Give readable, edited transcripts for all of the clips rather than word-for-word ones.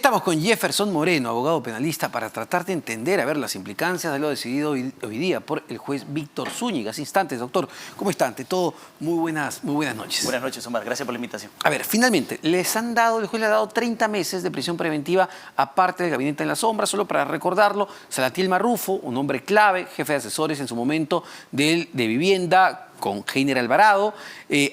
estamos con Jefferson Moreno, abogado penalista, para tratar de entender, a ver, las implicancias de lo decidido hoy día por el juez Víctor Zúñiga. Hace instantes, doctor, ¿cómo está? Ante todo, muy buenas noches. Buenas noches, Omar. Gracias por la invitación. A ver, finalmente, el juez le ha dado 30 meses de prisión preventiva aparte del gabinete en la sombra. Solo para recordarlo, Salatiel Marrufo, un hombre clave, jefe de asesores en su momento de vivienda, con Heiner Alvarado,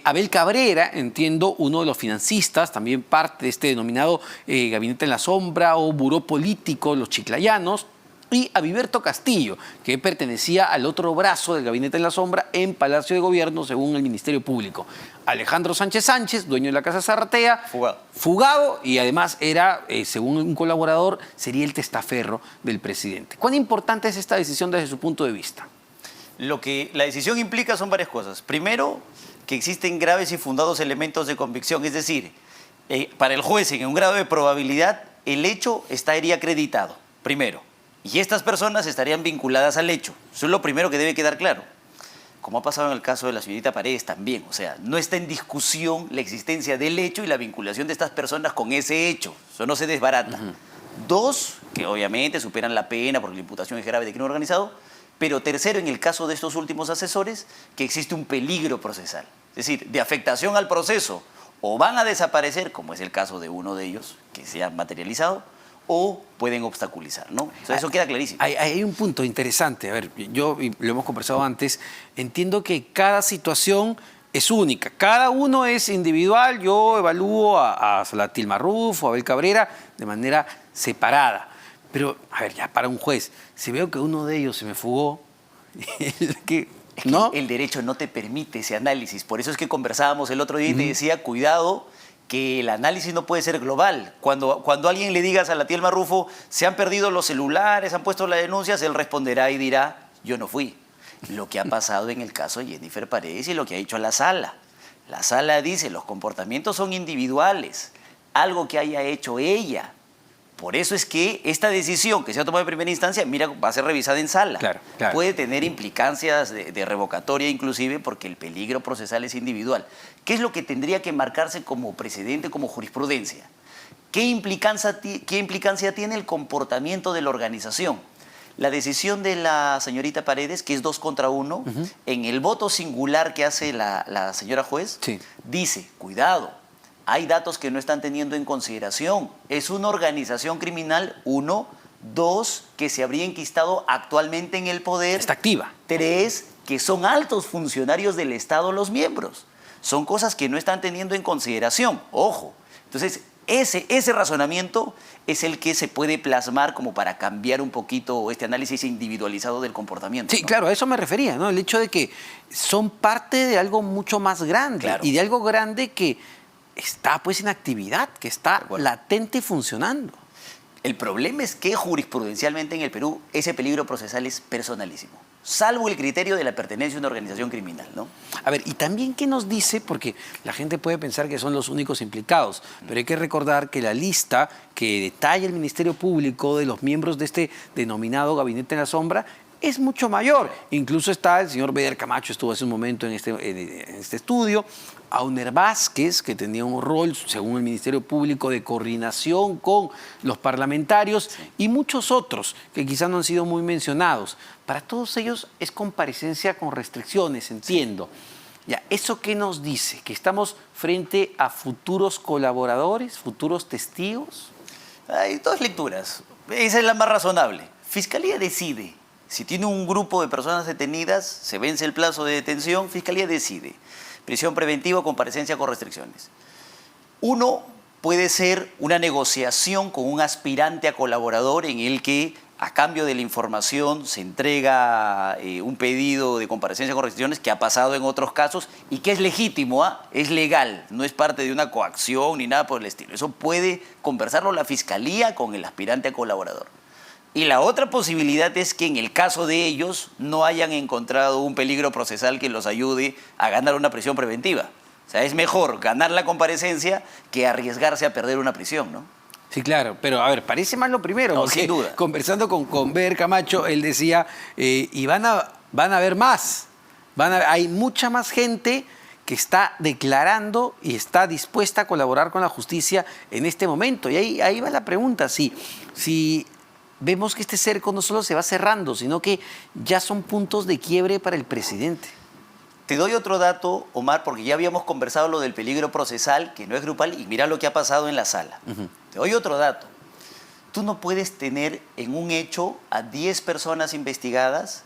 Abel Cabrera, entiendo, uno de los financistas, también parte de este denominado gabinete en la sombra o buró político, los chiclayanos, y Abiberto Castillo, que pertenecía al otro brazo del gabinete en la sombra en Palacio de Gobierno, según el Ministerio Público. Alejandro Sánchez Sánchez, dueño de la Casa Zarratea, fugado, y además era, según un colaborador, sería el testaferro del presidente. ¿Cuán importante es esta decisión desde su punto de vista? Lo que la decisión implica son varias cosas. Primero, que existen graves y fundados elementos de convicción, es decir, para el juez en un grado de probabilidad, el hecho estaría acreditado, primero, y estas personas estarían vinculadas al hecho. Eso es lo primero que debe quedar claro. Como ha pasado en el caso de la señorita Paredes también, o sea, no está en discusión la existencia del hecho y la vinculación de estas personas con ese hecho. Eso no se desbarata. Dos, que obviamente superan la pena porque la imputación es grave de crimen organizado. Pero tercero, en el caso de estos últimos asesores, que existe un peligro procesal. Es decir, de afectación al proceso, o van a desaparecer, como es el caso de uno de ellos, que se ha materializado, o pueden obstaculizar, ¿no? O sea, eso queda clarísimo. Hay un punto interesante. A ver, yo, y lo hemos conversado antes, entiendo que cada situación es única. Cada uno es individual. Yo evalúo a Salatiel Marrufo, a Abel Cabrera, de manera separada. Pero, a ver, ya para un juez, si veo que uno de ellos se me fugó, ¿no? El derecho no te permite ese análisis. Por eso es que conversábamos el otro día y te decía, cuidado, que el análisis no puede ser global. Cuando alguien le diga a Salatiel Marrufo, se han perdido los celulares, han puesto las denuncias, él responderá y dirá, yo no fui. Lo que ha pasado en el caso de Jennifer Paredes y lo que ha dicho la sala. La sala dice, los comportamientos son individuales, algo que haya hecho ella. Por eso es que esta decisión que se ha tomado en primera instancia, mira, va a ser revisada en sala. Claro. Puede tener implicancias de revocatoria inclusive porque el peligro procesal es individual. ¿Qué es lo que tendría que marcarse como precedente, como jurisprudencia? ¿Qué implicancia tiene el comportamiento de la organización? La decisión de la señorita Paredes, que es 2 contra 1, en el voto singular que hace la señora juez, dice, cuidado, hay datos que no están teniendo en consideración. Es una organización criminal, 1. 2, que se habría enquistado actualmente en el poder. Está activa. 3, que son altos funcionarios del Estado los miembros. Son cosas que no están teniendo en consideración. Ojo. Entonces, ese razonamiento es el que se puede plasmar como para cambiar un poquito este análisis individualizado del comportamiento. Sí, ¿no? Claro, a eso me refería, ¿no? El hecho de que son parte de algo mucho más grande. Claro. Y de algo grande que está pues en actividad, que está latente funcionando. El problema es que jurisprudencialmente en el Perú ese peligro procesal es personalísimo, salvo el criterio de la pertenencia a una organización criminal, ¿no? A ver, y también ¿qué nos dice? Porque la gente puede pensar que son los únicos implicados, pero hay que recordar que la lista que detalla el Ministerio Público de los miembros de este denominado Gabinete en la Sombra es mucho mayor. Incluso está el señor Beder Camacho, estuvo hace un momento en este estudio, Auner Vázquez, que tenía un rol, según el Ministerio Público, de coordinación con los parlamentarios, y muchos otros que quizás no han sido muy mencionados. Para todos ellos es comparecencia con restricciones, entiendo. Ya, ¿eso qué nos dice? ¿Que estamos frente a futuros colaboradores, futuros testigos? Hay 2 lecturas. Esa es la más razonable. Fiscalía decide. Si tiene un grupo de personas detenidas, se vence el plazo de detención, Fiscalía decide. Prisión preventiva o comparecencia con restricciones. 1 puede ser una negociación con un aspirante a colaborador en el que a cambio de la información se entrega un pedido de comparecencia con restricciones que ha pasado en otros casos y que es legítimo, es legal, no es parte de una coacción ni nada por el estilo. Eso puede conversarlo la Fiscalía con el aspirante a colaborador. Y la otra posibilidad es que en el caso de ellos no hayan encontrado un peligro procesal que los ayude a ganar una prisión preventiva. O sea, es mejor ganar la comparecencia que arriesgarse a perder una prisión, ¿no? Sí, claro, pero a ver, parece más lo primero. No, sin duda. Conversando con Beder Camacho, él decía, y van a haber más. Hay mucha más gente que está declarando y está dispuesta a colaborar con la justicia en este momento. Y ahí va la pregunta, si vemos que este cerco no solo se va cerrando, sino que ya son puntos de quiebre para el presidente. Te doy otro dato, Omar, porque ya habíamos conversado lo del peligro procesal, que no es grupal, y mira lo que ha pasado en la sala. Te doy otro dato. Tú no puedes tener en un hecho a 10 personas investigadas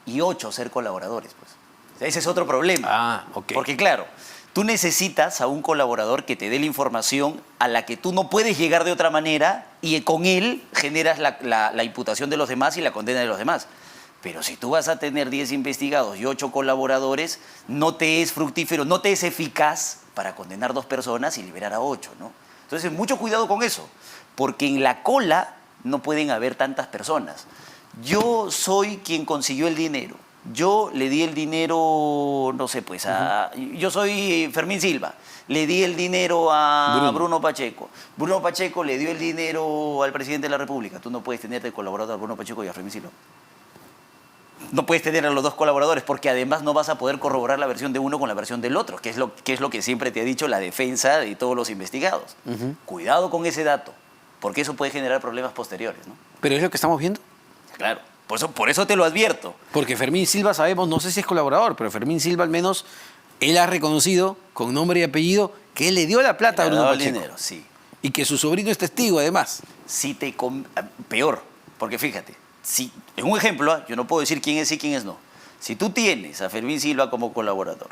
y 8 ser colaboradores, pues. O sea, ese es otro problema. Ah, ok. Porque claro, tú necesitas a un colaborador que te dé la información a la que tú no puedes llegar de otra manera y con él generas la imputación de los demás y la condena de los demás. Pero si tú vas a tener 10 investigados y 8 colaboradores, no te es fructífero, no te es eficaz para condenar 2 personas y liberar a 8, ¿no? Entonces, mucho cuidado con eso, porque en la cola no pueden haber tantas personas. Yo soy quien consiguió el dinero. Yo le di el dinero, no sé, pues, yo soy Fermín Silva. Le di el dinero a Bruno Pacheco. Bruno Pacheco le dio el dinero al presidente de la República. Tú no puedes tener de colaborador a Bruno Pacheco y a Fermín Silva. No puedes tener a los 2 colaboradores porque además no vas a poder corroborar la versión de uno con la versión del otro, que es lo que siempre te ha dicho la defensa de todos los investigados. Cuidado con ese dato, porque eso puede generar problemas posteriores, ¿no? Pero es lo que estamos viendo. Claro, por eso te lo advierto. Porque Fermín Silva sabemos, no sé si es colaborador, pero Fermín Silva al menos, él ha reconocido con nombre y apellido que él le dio la plata a Bruno Pacheco. Dinero, sí. Y que su sobrino es testigo además. Peor, porque fíjate, en un ejemplo, yo no puedo decir quién es y quién es no. Si tú tienes a Fermín Silva como colaborador,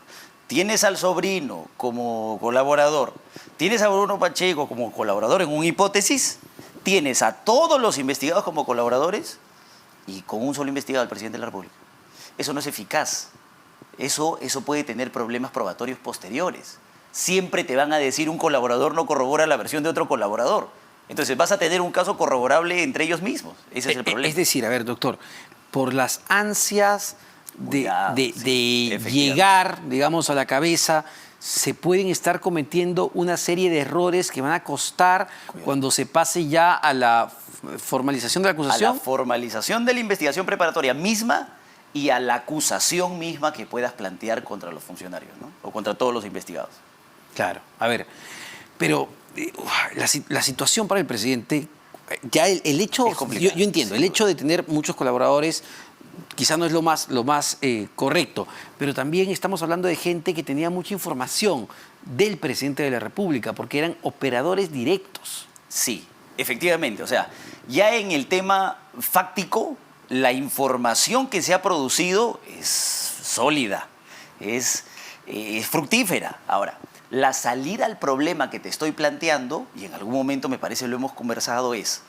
tienes al sobrino como colaborador, tienes a Bruno Pacheco como colaborador en una hipótesis, tienes a todos los investigados como colaboradores y con un solo investigado al presidente de la República. Eso no es eficaz. Eso puede tener problemas probatorios posteriores. Siempre te van a decir un colaborador no corrobora la versión de otro colaborador. Entonces vas a tener un caso corroborable entre ellos mismos. Ese es el problema. Es decir, a ver, doctor, por las ansias de llegar, digamos, a la cabeza, se pueden estar cometiendo una serie de errores que van a costar cuando se pase ya a la formalización de la acusación. A la formalización de la investigación preparatoria misma y a la acusación misma que puedas plantear contra los funcionarios, ¿no? O contra todos los investigados. Claro, a ver, pero la situación para el presidente, ya el hecho, yo entiendo, el hecho de tener muchos colaboradores quizá no es lo más correcto, pero también estamos hablando de gente que tenía mucha información del presidente de la República, porque eran operadores directos. Sí, efectivamente, o sea, ya en el tema fáctico, la información que se ha producido es sólida, es fructífera. Ahora, la salida al problema que te estoy planteando, y en algún momento me parece lo hemos conversado, es: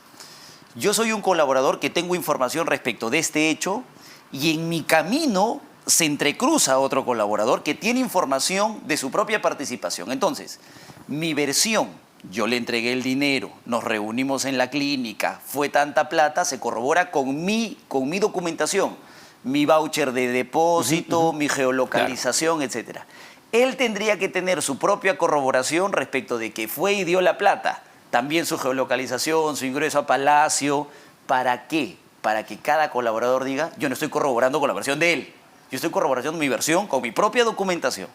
yo soy un colaborador que tengo información respecto de este hecho y en mi camino se entrecruza otro colaborador que tiene información de su propia participación. Entonces, mi versión, yo le entregué el dinero, nos reunimos en la clínica, fue tanta plata, se corrobora con mi documentación, mi voucher de depósito, mi geolocalización, etcétera. Él tendría que tener su propia corroboración respecto de que fue y dio la plata. También su geolocalización, su ingreso a Palacio. ¿Para qué? Para que cada colaborador diga: yo no estoy corroborando con la versión de él. Yo estoy corroborando mi versión con mi propia documentación.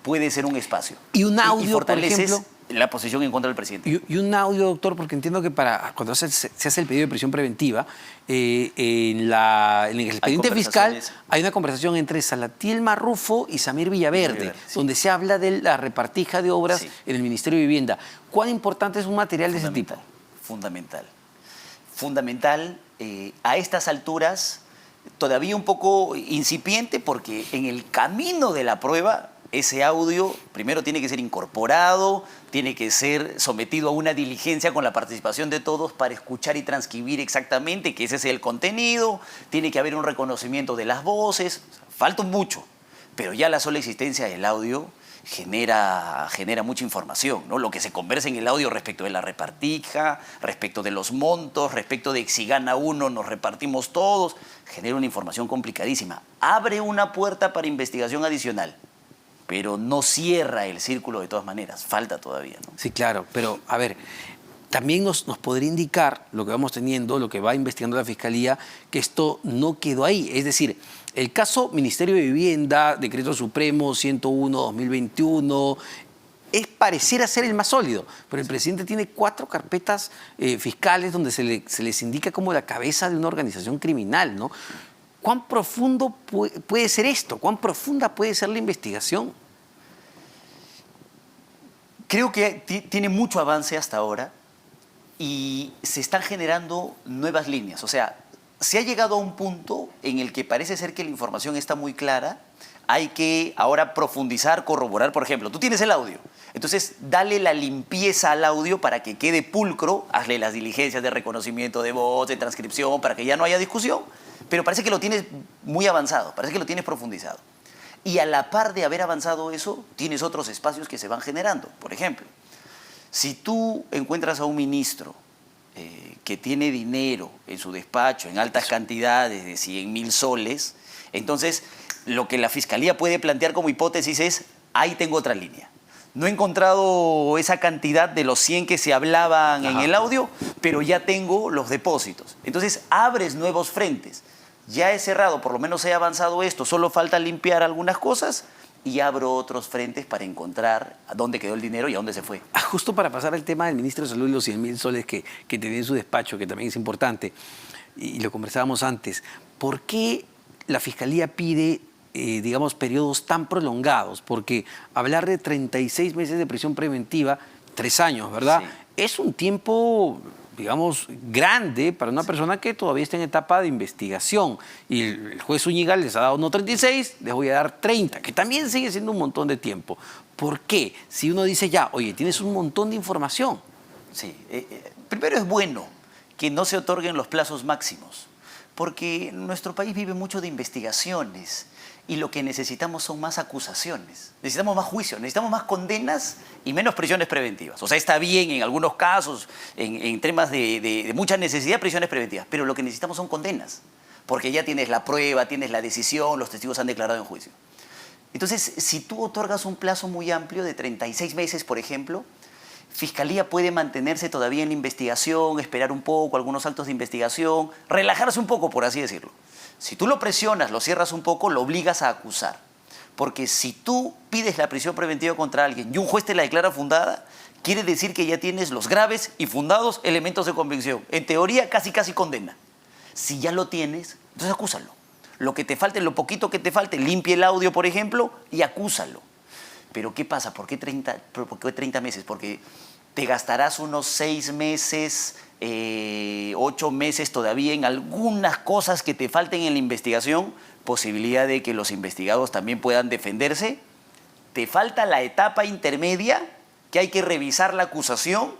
Puede ser un espacio. Y un audio, y fortaleces, por ejemplo, la posición en contra del presidente. Y un audio, doctor, porque entiendo que cuando se hace el pedido de prisión preventiva, en el expediente fiscal hay una conversación entre Salatiel Marrufo y Samir Villaverde, donde se habla de la repartija de obras en el Ministerio de Vivienda. ¿Cuán importante es un material de ese tipo? Fundamental. A estas alturas, todavía un poco incipiente, porque en el camino de la prueba, ese audio primero tiene que ser incorporado, tiene que ser sometido a una diligencia con la participación de todos para escuchar y transcribir exactamente que ese es el contenido, tiene que haber un reconocimiento de las voces, falta mucho, pero ya la sola existencia del audio genera mucha información, ¿no? Lo que se conversa en el audio respecto de la repartija, respecto de los montos, respecto de que si gana uno nos repartimos todos, genera una información complicadísima. Abre una puerta para investigación adicional, pero no cierra el círculo de todas maneras, falta todavía, ¿no? Sí, claro, pero a ver, también nos podría indicar lo que vamos teniendo, lo que va investigando la Fiscalía, que esto no quedó ahí. Es decir, el caso Ministerio de Vivienda, Decreto Supremo 101-2021, pareciera ser el más sólido, pero el presidente tiene 4 carpetas fiscales donde se les indica como la cabeza de una organización criminal, ¿no? ¿Cuán profundo puede ser esto? ¿Cuán profunda puede ser la investigación? Creo que tiene mucho avance hasta ahora y se están generando nuevas líneas. O sea, se ha llegado a un punto en el que parece ser que la información está muy clara. Hay que ahora profundizar, corroborar. Por ejemplo, tú tienes el audio. Entonces, dale la limpieza al audio para que quede pulcro. Hazle las diligencias de reconocimiento de voz, de transcripción, para que ya no haya discusión. Pero parece que lo tienes muy avanzado, parece que lo tienes profundizado. Y a la par de haber avanzado eso, tienes otros espacios que se van generando. Por ejemplo, si tú encuentras a un ministro que tiene dinero en su despacho en altas cantidades de 100.000 soles, entonces lo que la Fiscalía puede plantear como hipótesis es, ahí tengo otra línea. No he encontrado esa cantidad de los 100 que se hablaban en el audio, pero ya tengo los depósitos. Entonces abres nuevos frentes. Ya he cerrado, por lo menos he avanzado esto, solo falta limpiar algunas cosas y abro otros frentes para encontrar a dónde quedó el dinero y a dónde se fue. Justo para pasar al tema del ministro de Salud y los 100.000 soles que tenía en su despacho, que también es importante, y lo conversábamos antes, ¿por qué la Fiscalía pide, digamos, periodos tan prolongados? Porque hablar de 36 meses de prisión preventiva, 3 años, ¿verdad? Sí. Es un tiempo, digamos, grande para una persona que todavía está en etapa de investigación. Y el juez Zúñiga les ha dado no 36, les voy a dar 30, que también sigue siendo un montón de tiempo. ¿Por qué? Si uno dice ya, oye, tienes un montón de información. Sí, primero es bueno que no se otorguen los plazos máximos, porque nuestro país vive mucho de investigaciones y lo que necesitamos son más acusaciones, necesitamos más juicios, necesitamos más condenas y menos prisiones preventivas. O sea, está bien en algunos casos, en temas de mucha necesidad, prisiones preventivas, pero lo que necesitamos son condenas, porque ya tienes la prueba, tienes la decisión, los testigos han declarado en juicio. Entonces, si tú otorgas un plazo muy amplio de 36 meses, por ejemplo, Fiscalía puede mantenerse todavía en la investigación, esperar un poco, algunos actos de investigación, relajarse un poco, por así decirlo. Si tú lo presionas, lo cierras un poco, lo obligas a acusar. Porque si tú pides la prisión preventiva contra alguien y un juez te la declara fundada, quiere decir que ya tienes los graves y fundados elementos de convicción. En teoría, casi condena. Si ya lo tienes, entonces acúsalo. Lo que te falte, lo poquito que te falte, limpia el audio, por ejemplo, y acúsalo. Pero ¿qué pasa? ¿Por qué 30 meses? Porque te gastarás unos 6 meses, 8 meses todavía en algunas cosas que te falten en la investigación, posibilidad de que los investigados también puedan defenderse. Te falta la etapa intermedia, que hay que revisar la acusación,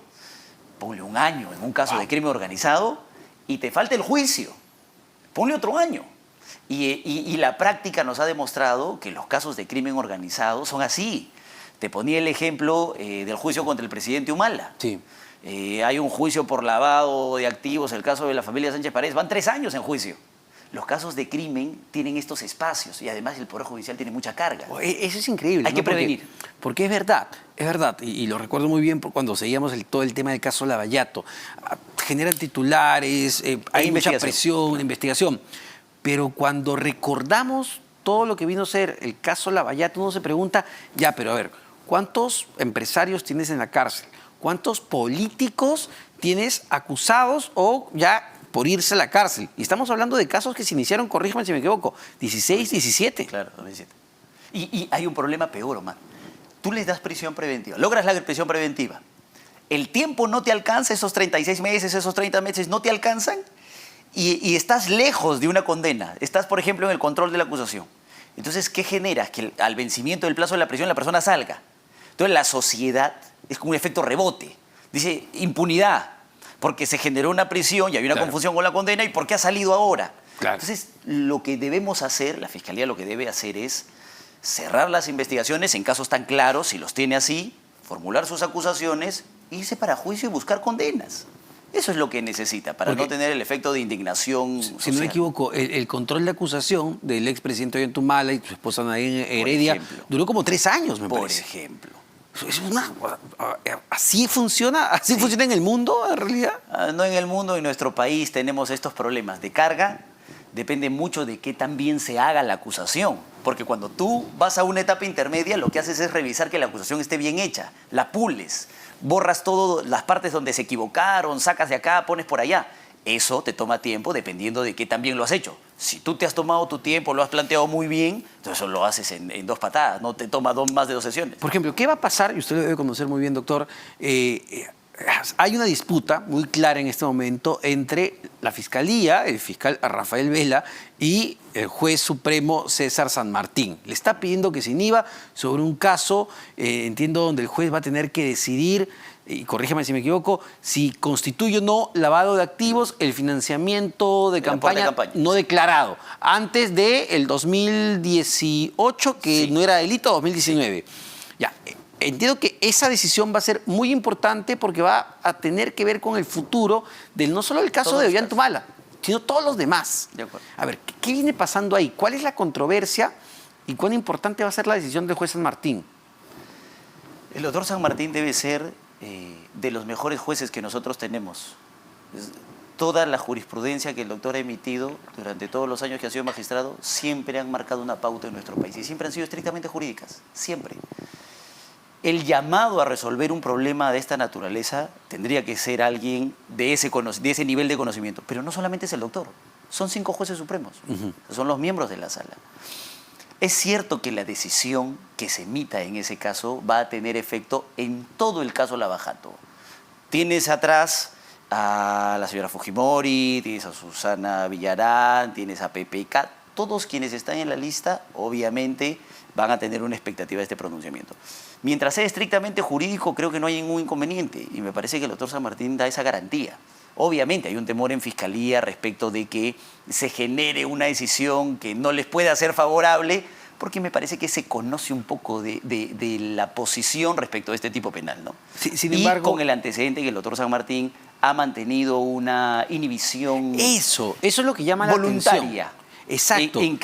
ponle 1 año en un caso de crimen organizado, y te falta el juicio, ponle otro año. Y la práctica nos ha demostrado que los casos de crimen organizado son así. Te ponía el ejemplo del juicio contra el presidente Humala. Sí. Hay un juicio por lavado de activos, el caso de la familia Sánchez Paredes, van 3 años en juicio. Los casos de crimen tienen estos espacios y además el Poder Judicial tiene mucha carga. Eso es increíble. Hay que prevenir. Porque es verdad, y lo recuerdo muy bien cuando seguíamos todo el tema del caso Lavallato. Generan titulares, hay mucha presión, investigación. Pero cuando recordamos todo lo que vino a ser el caso Lavallato, uno se pregunta, ya, pero a ver, ¿cuántos empresarios tienes en la cárcel? ¿Cuántos políticos tienes acusados o ya por irse a la cárcel? Y estamos hablando de casos que se iniciaron, corrígeme si me equivoco, 16, 17. Claro, 17. Y hay un problema peor, Omar. Tú les das prisión preventiva, logras la prisión preventiva. El tiempo no te alcanza, esos 36 meses, esos 30 meses no te alcanzan. Y estás lejos de una condena. Estás, por ejemplo, en el control de la acusación. Entonces, ¿qué genera? Que al vencimiento del plazo de la prisión la persona salga. Entonces, la sociedad es como un efecto rebote. Dice, impunidad, porque se generó una prisión y hay una confusión con la condena, ¿y por qué ha salido ahora? Claro. Entonces, lo que debemos hacer, la Fiscalía lo que debe hacer es cerrar las investigaciones en casos tan claros, si los tiene así, formular sus acusaciones, irse para juicio y buscar condenas. Eso es lo que necesita, para no tener el efecto de indignación social. Si no me equivoco, el control de acusación del expresidente Ollanta Humala y su esposa Nadine Heredia duró como 3 años, me parece. Por ejemplo. ¿Así funciona? ¿Así funciona en el mundo, en realidad? No, en el mundo, en nuestro país tenemos estos problemas de carga. Depende mucho de qué tan bien se haga la acusación. Porque cuando tú vas a una etapa intermedia, lo que haces es revisar que la acusación esté bien hecha, la pules, borras todas las partes donde se equivocaron, sacas de acá, pones por allá. Eso te toma tiempo dependiendo de qué tan bien lo has hecho. Si tú te has tomado tu tiempo, lo has planteado muy bien, entonces eso lo haces en 2 patadas, no te toma más de 2 sesiones. Por ejemplo, ¿qué va a pasar? Y usted lo debe conocer muy bien, doctor. Hay una disputa muy clara en este momento entre la Fiscalía, el fiscal Rafael Vela, y el juez supremo César San Martín. Le está pidiendo que se inhiba sobre un caso, entiendo, donde el juez va a tener que decidir, y corrígeme si me equivoco, si constituye o no lavado de activos el financiamiento de campaña no declarado antes del 2018, que no era delito, 2019. Ya. Entiendo que esa decisión va a ser muy importante porque va a tener que ver con el futuro del no solo el caso de Ollantumala, sino todos los demás. De acuerdo. A ver, ¿qué viene pasando ahí? ¿Cuál es la controversia y cuán importante va a ser la decisión del juez San Martín? El doctor San Martín debe ser de los mejores jueces que nosotros tenemos. Toda la jurisprudencia que el doctor ha emitido durante todos los años que ha sido magistrado siempre han marcado una pauta en nuestro país y siempre han sido estrictamente jurídicas, siempre. El llamado a resolver un problema de esta naturaleza tendría que ser alguien de ese nivel de conocimiento. Pero no solamente es el doctor, son 5 jueces supremos, son los miembros de la sala. Es cierto que la decisión que se emita en ese caso va a tener efecto en todo el caso Lavajato. Tienes atrás a la señora Fujimori, tienes a Susana Villarán, tienes a PPK, todos quienes están en la lista obviamente van a tener una expectativa de este pronunciamiento. Mientras sea estrictamente jurídico, creo que no hay ningún inconveniente y me parece que el doctor San Martín da esa garantía. Obviamente hay un temor en Fiscalía respecto de que se genere una decisión que no les pueda ser favorable, porque me parece que se conoce un poco de la posición respecto a este tipo penal, ¿no? Sí, sin embargo, y con el antecedente que el doctor San Martín ha mantenido una inhibición eso es lo que llama la voluntaria. atención. Exacto. En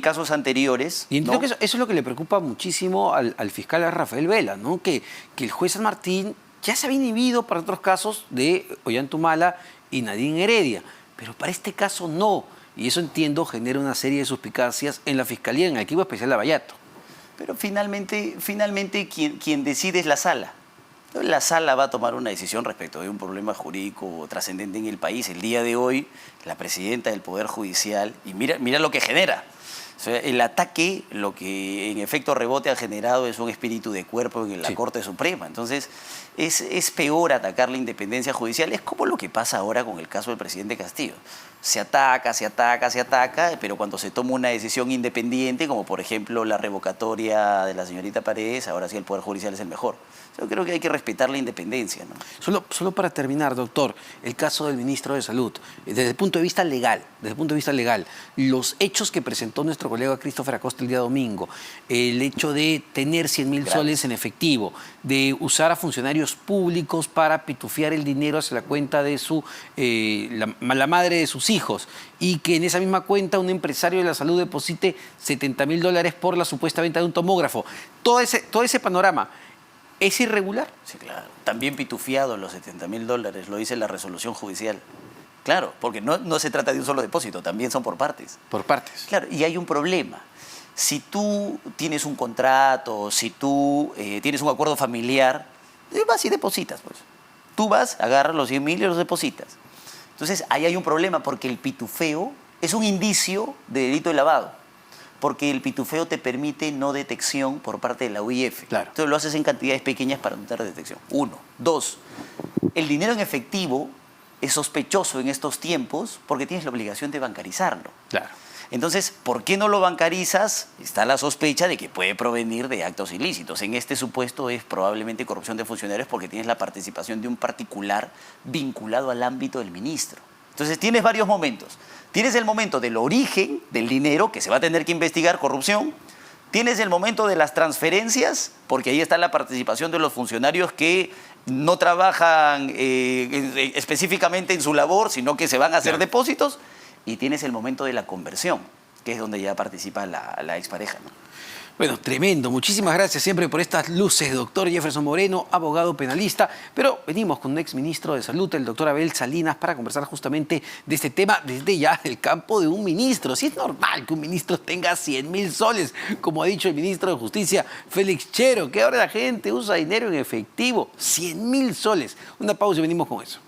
casos anteriores. Y entiendo, ¿no? que eso es lo que le preocupa muchísimo al fiscal Rafael Vela, ¿no? Que el juez San Martín ya se había inhibido para otros casos de Ollantumala y Nadine Heredia, pero para este caso no. Y eso, entiendo, genera una serie de suspicacias en la Fiscalía, en el equipo especial de Lavallato. Pero finalmente quien decide es la sala. La sala va a tomar una decisión respecto de un problema jurídico trascendente en el país. El día de hoy, la presidenta del Poder Judicial, y mira lo que genera. O sea, el ataque, lo que en efecto rebote ha generado es un espíritu de cuerpo en la Corte Suprema. Entonces, es peor atacar la independencia judicial. Es como lo que pasa ahora con el caso del presidente Castillo. Se ataca, pero cuando se toma una decisión independiente, como por ejemplo la revocatoria de la señorita Paredes, ahora sí el Poder Judicial es el mejor. Yo creo que hay que respetar la independencia, ¿no? Solo para terminar, doctor, el caso del ministro de Salud, desde el punto de vista legal, los hechos que presentó nuestro colega Christopher Acosta el día domingo, el hecho de tener 100.000 soles en efectivo, de usar a funcionarios públicos para pitufiar el dinero hacia la cuenta de la madre de sus hijos, y que en esa misma cuenta un empresario de la salud deposite $70.000 por la supuesta venta de un tomógrafo. Todo ese panorama, ¿es irregular? Sí, claro. También pitufiados los $70.000, lo dice la resolución judicial. Claro, porque no se trata de un solo depósito, también son por partes. Por partes. Claro, y hay un problema. Si tú tienes un contrato, si tú tienes un acuerdo familiar, vas y depositas, pues. Tú vas, agarras los 100.000 y los depositas. Entonces, ahí hay un problema porque el pitufeo es un indicio de delito de lavado. Porque el pitufeo te permite no detección por parte de la UIF. Claro. Entonces lo haces en cantidades pequeñas para no tener detección. 1. 2. El dinero en efectivo es sospechoso en estos tiempos porque tienes la obligación de bancarizarlo. Claro. Entonces, ¿por qué no lo bancarizas? Está la sospecha de que puede provenir de actos ilícitos. En este supuesto es probablemente corrupción de funcionarios porque tienes la participación de un particular vinculado al ámbito del ministro. Entonces tienes varios momentos. Tienes el momento del origen del dinero, que se va a tener que investigar, corrupción. Tienes el momento de las transferencias, porque ahí está la participación de los funcionarios que no trabajan específicamente en su labor, sino que se van a hacer depósitos. Y tienes el momento de la conversión, que es donde ya participa la expareja, ¿no? Bueno, tremendo. Muchísimas gracias siempre por estas luces, doctor Jefferson Moreno, abogado penalista. Pero venimos con un exministro de Salud, el doctor Abel Salinas, para conversar justamente de este tema desde ya el campo de un ministro. Si es normal que un ministro tenga 100.000 soles, como ha dicho el ministro de Justicia, Félix Chero, que ahora la gente usa dinero en efectivo. 100.000 soles. Una pausa y venimos con eso.